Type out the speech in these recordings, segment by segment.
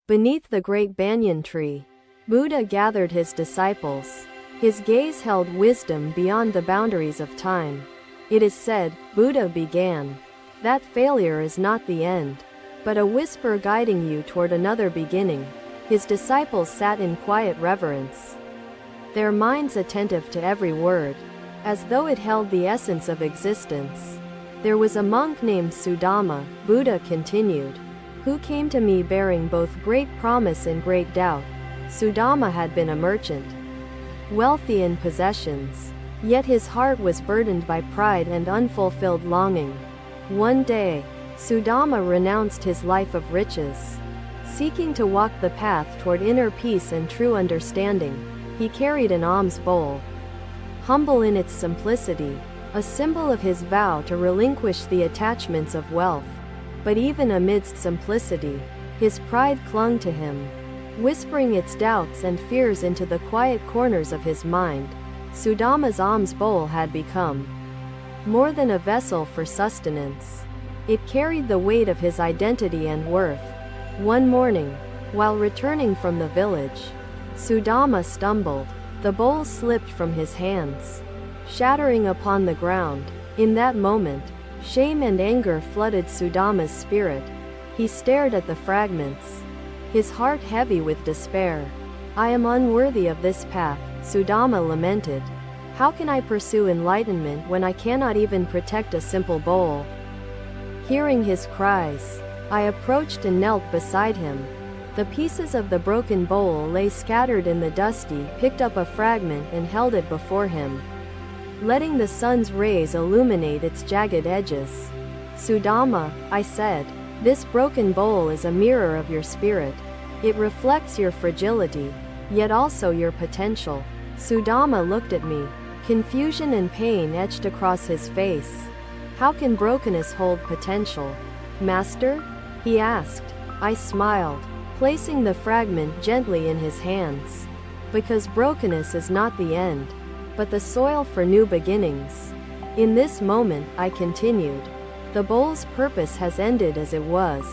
Beneath the great banyan tree, Buddha gathered his disciples. His gaze held wisdom beyond the boundaries of time. It is said, Buddha began, that failure is not the end, but a whisper guiding you toward another beginning. His disciples sat in quiet reverence, their minds attentive to every word, as though it held the essence of existence. There was a monk named Sudama, Buddha continued, who came to me bearing both great promise and great doubt. Sudama had been a merchant, wealthy in possessions, yet his heart was burdened by pride and unfulfilled longing. One day, Sudama renounced his life of riches, seeking to walk the path toward inner peace and true understanding. He carried an alms bowl, humble in its simplicity, a symbol of his vow to relinquish the attachments of wealth. But even amidst simplicity, his pride clung to him, whispering its doubts and fears into the quiet corners of his mind. Sudama's alms bowl had become more than a vessel for sustenance. It carried the weight of his identity and worth. One morning, while returning from the village, Sudama stumbled. The bowl slipped from his hands, shattering upon the ground. In that moment, shame and anger flooded Sudama's spirit. He stared at the fragments, his heart heavy with despair. I am unworthy of this path, Sudama lamented. How can I pursue enlightenment when I cannot even protect a simple bowl? Hearing his cries, I approached and knelt beside him. The pieces of the broken bowl lay scattered in the dusty, picked up a fragment and held it before him, letting the sun's rays illuminate its jagged edges. Sudama, I said, this broken bowl is a mirror of your spirit. It reflects your fragility, yet also your potential. Sudama looked at me. Confusion and pain etched across his face. How can brokenness hold potential, Master? He asked. I smiled, placing the fragment gently in his hands. Because brokenness is not the end, but the soil for new beginnings. In this moment, I continued, the bowl's purpose has ended as it was,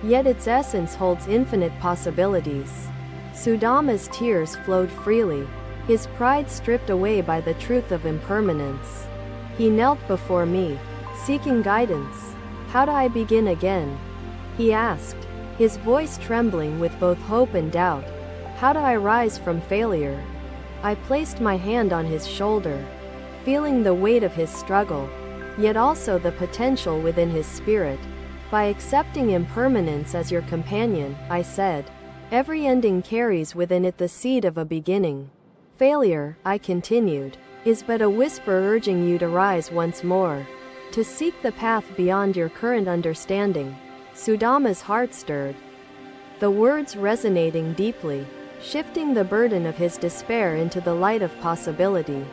yet its essence holds infinite possibilities. Sudama's tears flowed freely, his pride stripped away by the truth of impermanence. He knelt before me, seeking guidance. How do I begin again? He asked, his voice trembling with both hope and doubt. How do I rise from failure? I placed my hand on his shoulder, feeling the weight of his struggle, yet also the potential within his spirit. By accepting impermanence as your companion, I said, every ending carries within it the seed of a beginning. Failure, I continued, is but a whisper urging you to rise once more, to seek the path beyond your current understanding. Sudama's heart stirred, the words resonating deeply, shifting the burden of his despair into the light of possibility.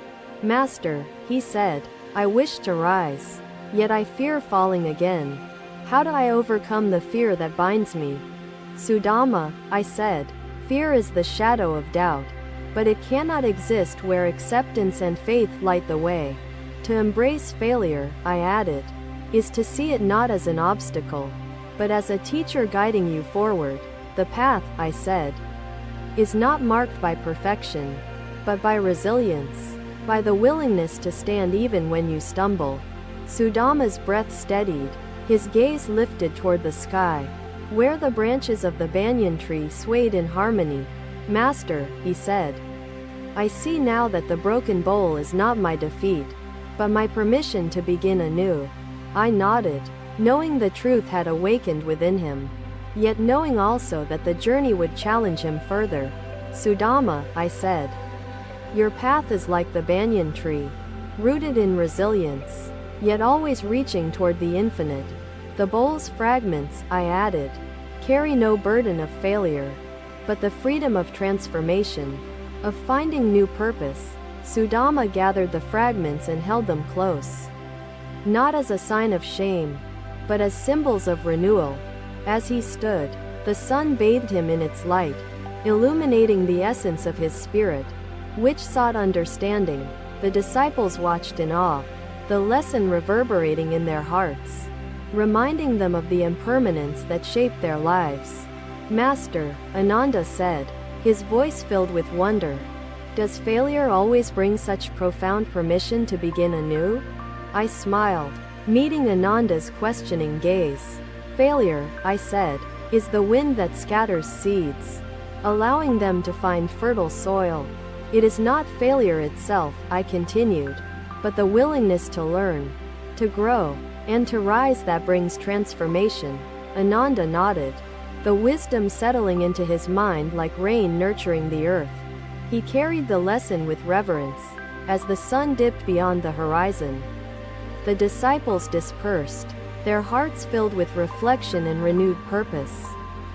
Master, he said, I wish to rise, yet I fear falling again. How do I overcome the fear that binds me? Sudama, I said, fear is the shadow of doubt, but it cannot exist where acceptance and faith light the way. To embrace failure, I added, is to see it not as an obstacle, but as a teacher guiding you forward. The path, I said, is not marked by perfection, but by resilience, by the willingness to stand even when you stumble. Sudama's breath steadied, his gaze lifted toward the sky, where the branches of the banyan tree swayed in harmony. Master, he said, I see now that the broken bowl is not my defeat, but my permission to begin anew. I nodded, knowing the truth had awakened within him, yet knowing also that the journey would challenge him further. Sudama, I said, your path is like the banyan tree, rooted in resilience, yet always reaching toward the infinite. The bowl's fragments, I added, carry no burden of failure, but the freedom of transformation, of finding new purpose. Sudama gathered the fragments and held them close, not as a sign of shame, but as symbols of renewal. As he stood, the sun bathed him in its light, illuminating the essence of his spirit, which sought understanding. The disciples watched in awe, the lesson reverberating in their hearts, reminding them of the impermanence that shaped their lives. Master, Ananda said, his voice filled with wonder. Does failure always bring such profound permission to begin anew? I smiled, meeting Ananda's questioning gaze. Failure, I said, is the wind that scatters seeds, allowing them to find fertile soil. It is not failure itself, I continued, but the willingness to learn, to grow, and to rise that brings transformation. Ananda nodded, the wisdom settling into his mind like rain nurturing the earth. He carried the lesson with reverence, as the sun dipped beyond the horizon. The disciples dispersed, their hearts filled with reflection and renewed purpose.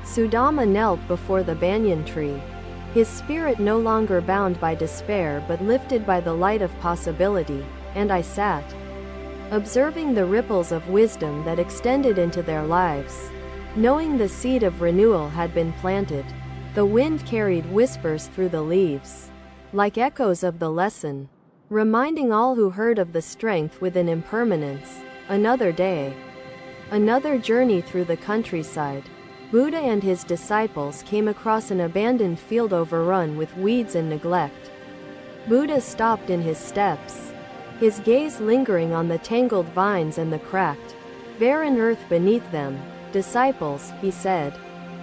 Sudama knelt before the banyan tree, his spirit no longer bound by despair but lifted by the light of possibility, and I sat, observing the ripples of wisdom that extended into their lives. Knowing the seed of renewal had been planted, the wind carried whispers through the leaves, like echoes of the lesson, reminding all who heard of the strength within impermanence. Another day, another journey through the countryside. Buddha and his disciples came across an abandoned field overrun with weeds and neglect. Buddha stopped in his steps, his gaze lingering on the tangled vines and the cracked, barren earth beneath them. Disciples, he said,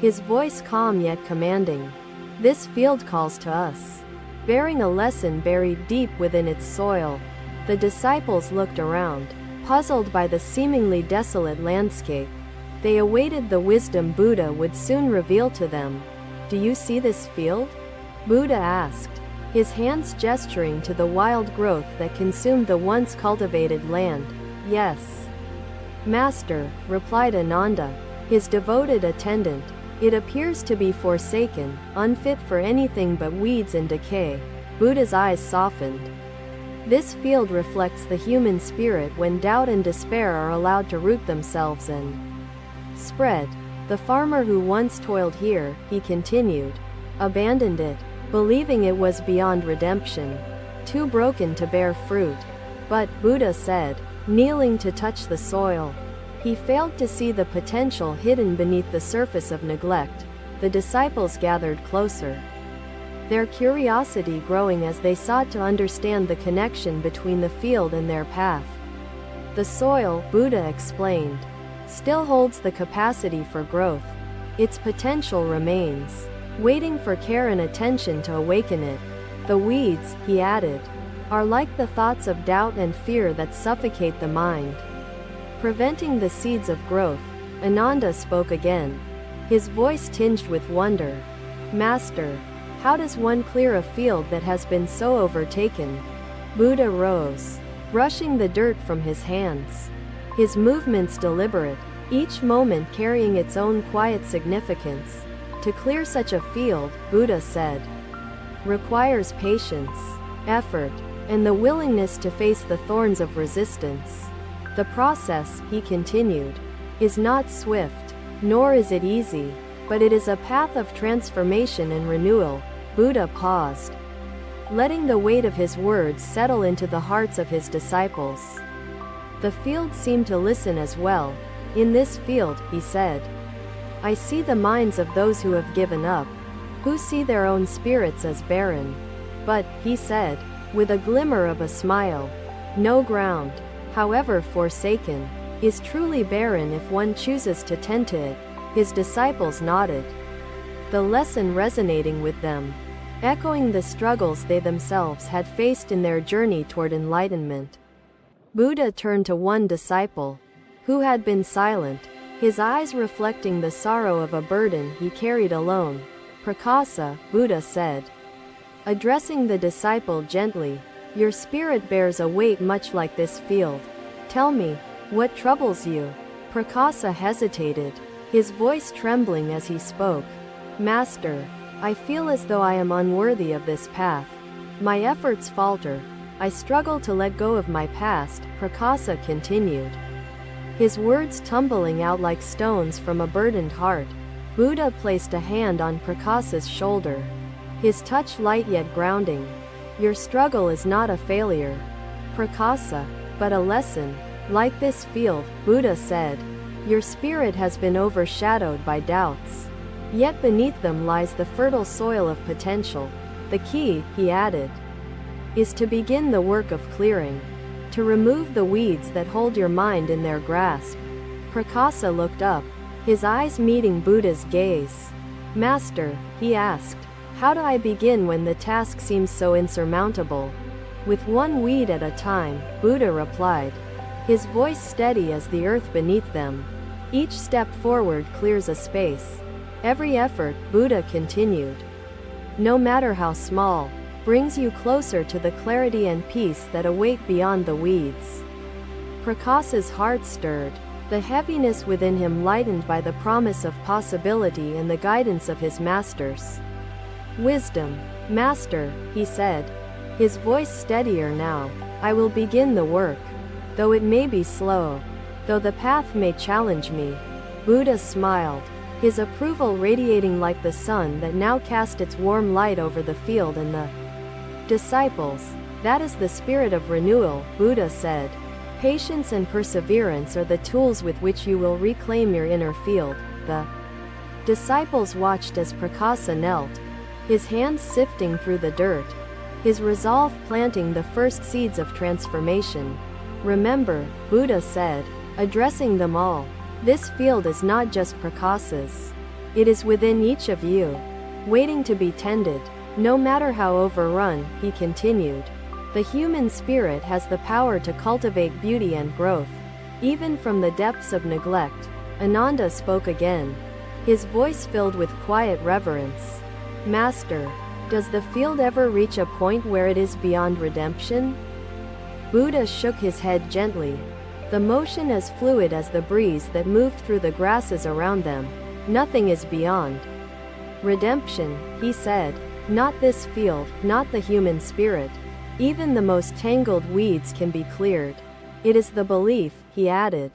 his voice calm yet commanding. This field calls to us, bearing a lesson buried deep within its soil. The disciples looked around, puzzled by the seemingly desolate landscape. They awaited the wisdom Buddha would soon reveal to them. Do you see this field? Buddha asked, his hands gesturing to the wild growth that consumed the once cultivated land. Yes, Master, replied Ananda, his devoted attendant. It appears to be forsaken, unfit for anything but weeds and decay. Buddha's eyes softened. This field reflects the human spirit when doubt and despair are allowed to root themselves and spread. The farmer who once toiled here, he continued, abandoned it, believing it was beyond redemption, too broken to bear fruit. But, Buddha said, kneeling to touch the soil, he failed to see the potential hidden beneath the surface of neglect. The disciples gathered closer, their curiosity growing as they sought to understand the connection between the field and their path. The soil, Buddha explained, still holds the capacity for growth. Its potential remains, waiting for care and attention to awaken it. The weeds, he added, are like the thoughts of doubt and fear that suffocate the mind, preventing the seeds of growth. Ananda spoke again, his voice tinged with wonder. Master, how does one clear a field that has been so overtaken? Buddha rose, brushing the dirt from his hands, his movements deliberate, each moment carrying its own quiet significance. To clear such a field, Buddha said, requires patience, effort, and the willingness to face the thorns of resistance. The process, he continued, is not swift, nor is it easy, but it is a path of transformation and renewal. Buddha paused, letting the weight of his words settle into the hearts of his disciples. The field seemed to listen as well. In this field, he said, I see the minds of those who have given up, who see their own spirits as barren. But, he said, with a glimmer of a smile, no ground, however forsaken, is truly barren if one chooses to tend to it. His disciples nodded, the lesson resonating with them, echoing the struggles they themselves had faced in their journey toward enlightenment. Buddha turned to one disciple, who had been silent, his eyes reflecting the sorrow of a burden he carried alone. Prakasa, Buddha said, addressing the disciple gently, your spirit bears a weight much like this field. Tell me, what troubles you? Prakasa hesitated, his voice trembling as he spoke. Master, I feel as though I am unworthy of this path. My efforts falter. I struggle to let go of my past, Prakasa continued, his words tumbling out like stones from a burdened heart. Buddha placed a hand on Prakasa's shoulder, his touch light yet grounding. Your struggle is not a failure, Prakasa, but a lesson. Like this field, Buddha said, your spirit has been overshadowed by doubts, Yet beneath them lies the fertile soil of potential. The key, he added, is to begin the work of clearing, to remove the weeds that hold your mind in their grasp. Prakasa looked up, his eyes meeting Buddha's gaze. Master, he asked, how do I begin when the task seems so insurmountable? With one weed at a time, Buddha replied, his voice steady as the earth beneath them. Each step forward clears a space. Every effort, Buddha continued, no matter how small, brings you closer to the clarity and peace that await beyond the weeds. Prakasa's heart stirred, the heaviness within him lightened by the promise of possibility and the guidance of his masters. Wisdom, Master, he said, his voice steadier now, I will begin the work. Though it may be slow, though the path may challenge me. Buddha smiled, his approval radiating like the sun that now cast its warm light over the field and the disciples. That is the spirit of renewal, Buddha said. Patience and perseverance are the tools with which you will reclaim your inner field. The disciples watched as Prakasa knelt, his hands sifting through the dirt, his resolve planting the first seeds of transformation. Remember, Buddha said, addressing them all, this field is not just Prakasa's. It is within each of you, waiting to be tended. No matter how overrun, he continued, the human spirit has the power to cultivate beauty and growth, even from the depths of neglect. Ananda spoke again, his voice filled with quiet reverence. Master, does the field ever reach a point where it is beyond redemption? Buddha shook his head gently, the motion as fluid as the breeze that moved through the grasses around them. Nothing is beyond redemption, he said. Not this field, not the human spirit. Even the most tangled weeds can be cleared. It is the belief, he added,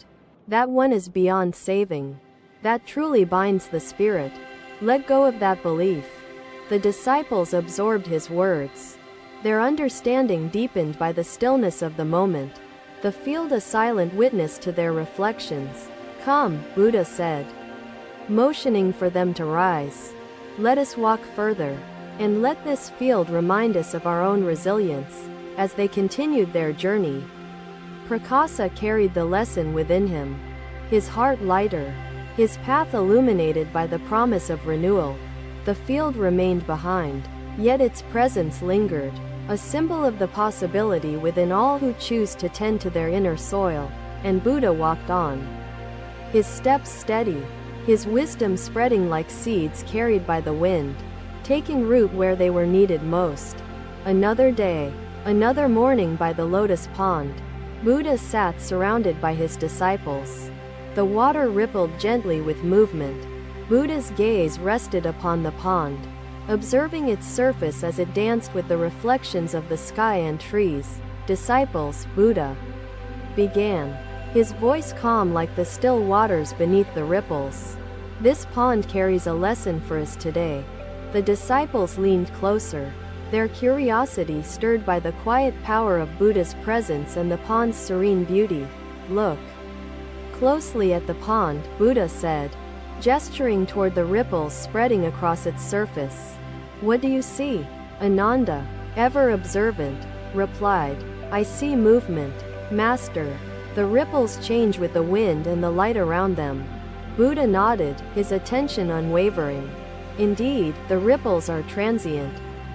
that one is beyond saving, that truly binds the spirit. Let go of that belief. The disciples absorbed his words, their understanding deepened by the stillness of the moment, the field a silent witness to their reflections. Come, Buddha said, motioning for them to rise. Let us walk further, and let this field remind us of our own resilience. As they continued their journey, Prakasa carried the lesson within him, his heart lighter, his path illuminated by the promise of renewal. The field remained behind, yet its presence lingered, a symbol of the possibility within all who choose to tend to their inner soil. And Buddha walked on, his steps steady, his wisdom spreading like seeds carried by the wind, taking root where they were needed most. Another day, another morning by the lotus pond, Buddha sat surrounded by his disciples. The water rippled gently with movement. Buddha's gaze rested upon the pond, observing its surface as it danced with the reflections of the sky and trees. Disciples, Buddha began, his voice calm like the still waters beneath the ripples. This pond carries a lesson for us today. The disciples leaned closer, their curiosity stirred by the quiet power of Buddha's presence and the pond's serene beauty. Look closely at the pond, Buddha said, gesturing toward the ripples spreading across its surface. What do you see? Ananda, ever observant, replied, I see movement, Master. The ripples change with the wind and the light around them. Buddha nodded, his attention unwavering. Indeed, the ripples are transient.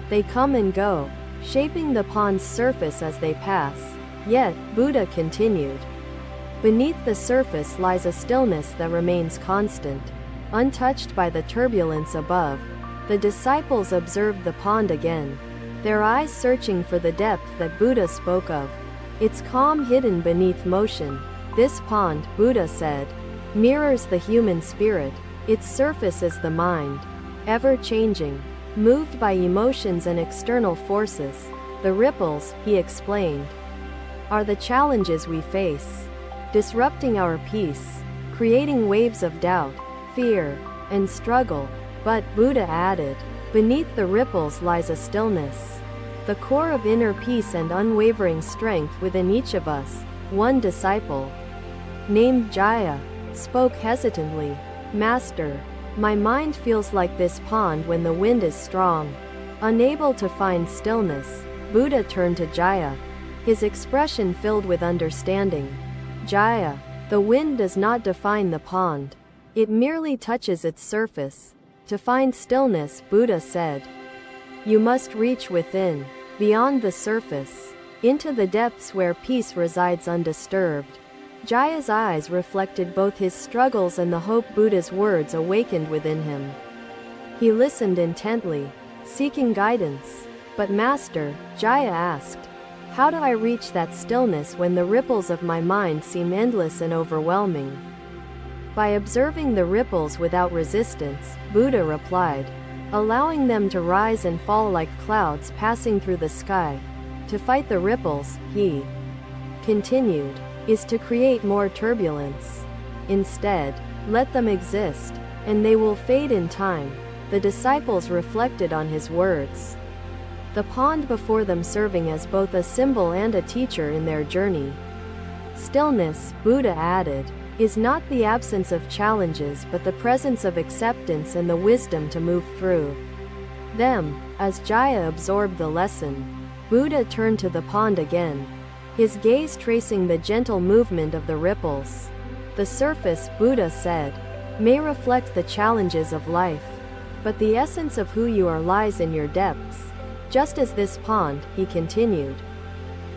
They come and go, shaping the pond's surface as they pass. Yet, Buddha continued, beneath the surface lies a stillness that remains constant, untouched by the turbulence above. The disciples observed the pond again, their eyes searching for the depth that Buddha spoke of. Its calm hidden beneath motion. This pond, Buddha said, mirrors the human spirit. Its surface is the mind, ever changing, moved by emotions and external forces. The ripples, he explained, are the challenges we face, disrupting our peace, creating waves of doubt, fear, and struggle. But, Buddha added, beneath the ripples lies a stillness, the core of inner peace and unwavering strength within each of us. One disciple, named Jaya, spoke hesitantly, Master, My mind feels like this pond when the wind is strong. Unable to find stillness, Buddha turned to Jaya, his expression filled with understanding. Jaya, the wind does not define the pond. It merely touches its surface. To find stillness, Buddha said, you must reach within, beyond the surface, into the depths where peace resides undisturbed. Jaya's eyes reflected both his struggles and the hope Buddha's words awakened within him. He listened intently, seeking guidance. But Master, Jaya asked, how do I reach that stillness when the ripples of my mind seem endless and overwhelming? By observing the ripples without resistance, Buddha replied, allowing them to rise and fall like clouds passing through the sky. To fight the ripples, he continued, is to create more turbulence. Instead, let them exist, and they will fade in time. The disciples reflected on his words, the pond before them serving as both a symbol and a teacher in their journey. Stillness, Buddha added, is not the absence of challenges but the presence of acceptance and the wisdom to move through them. As Jaya absorbed the lesson, Buddha turned to the pond again, his gaze tracing the gentle movement of the ripples. The surface, Buddha said, may reflect the challenges of life, but the essence of who you are lies in your depths. Just as this pond, he continued,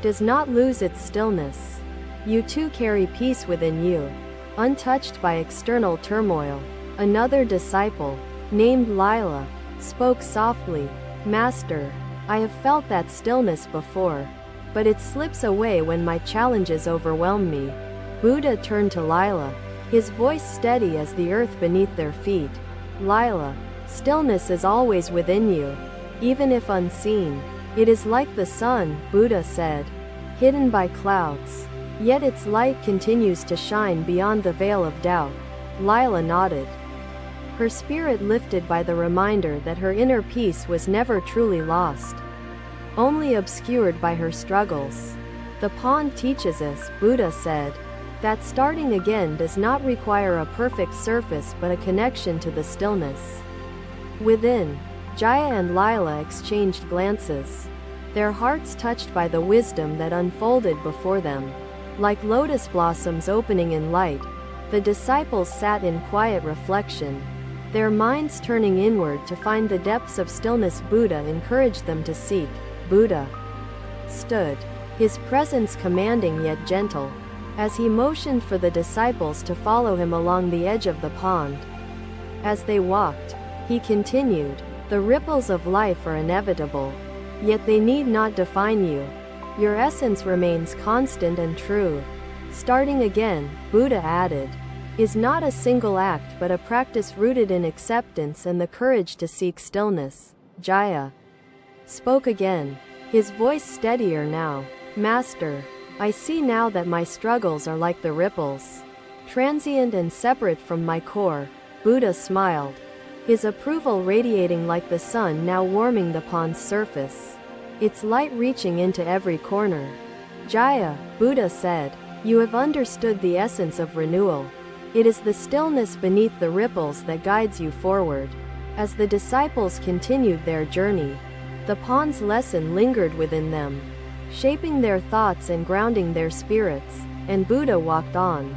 does not lose its stillness. You too carry peace within you, untouched by external turmoil. Another disciple, named Lila, spoke softly, Master, I have felt that stillness before, but it slips away when my challenges overwhelm me. Buddha turned to Lila, his voice steady as the earth beneath their feet. Lila, stillness is always within you, even if unseen. It is like the sun, Buddha said, hidden by clouds, yet its light continues to shine beyond the veil of doubt. Lila nodded, her spirit lifted by the reminder that her inner peace was never truly lost, only obscured by her struggles. The pond teaches us, Buddha said, that starting again does not require a perfect surface but a connection to the stillness within. Jaya and Lila exchanged glances, their hearts touched by the wisdom that unfolded before them. Like lotus blossoms opening in light, the disciples sat in quiet reflection, their minds turning inward to find the depths of stillness Buddha encouraged them to seek. Buddha stood, his presence commanding yet gentle, as he motioned for the disciples to follow him along the edge of the pond. As they walked, he continued, the ripples of life are inevitable, yet they need not define you. Your essence remains constant and true. Starting again, Buddha added, is not a single act but a practice rooted in acceptance and the courage to seek stillness. Jaya spoke again, his voice steadier now. Master, I see now that my struggles are like the ripples, transient and separate from my core. Buddha smiled, his approval radiating like the sun now warming the pond's surface, its light reaching into every corner. Jaya, Buddha said, you have understood the essence of renewal. It is the stillness beneath the ripples that guides you forward. As the disciples continued their journey, the pond's lesson lingered within them, shaping their thoughts and grounding their spirits, and Buddha walked on,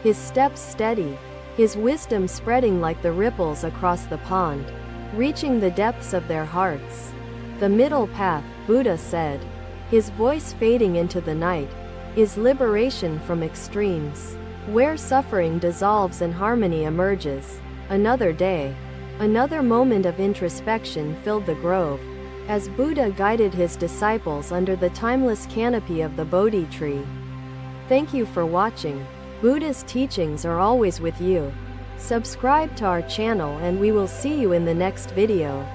his steps steady, his wisdom spreading like the ripples across the pond, reaching the depths of their hearts. The middle path, Buddha said, his voice fading into the night, is liberation from extremes, where suffering dissolves and harmony emerges. Another day, another moment of introspection filled the grove, as Buddha guided his disciples under the timeless canopy of the Bodhi tree. Thank you for watching. Buddha's teachings are always with you. Subscribe to our channel and we will see you in the next video.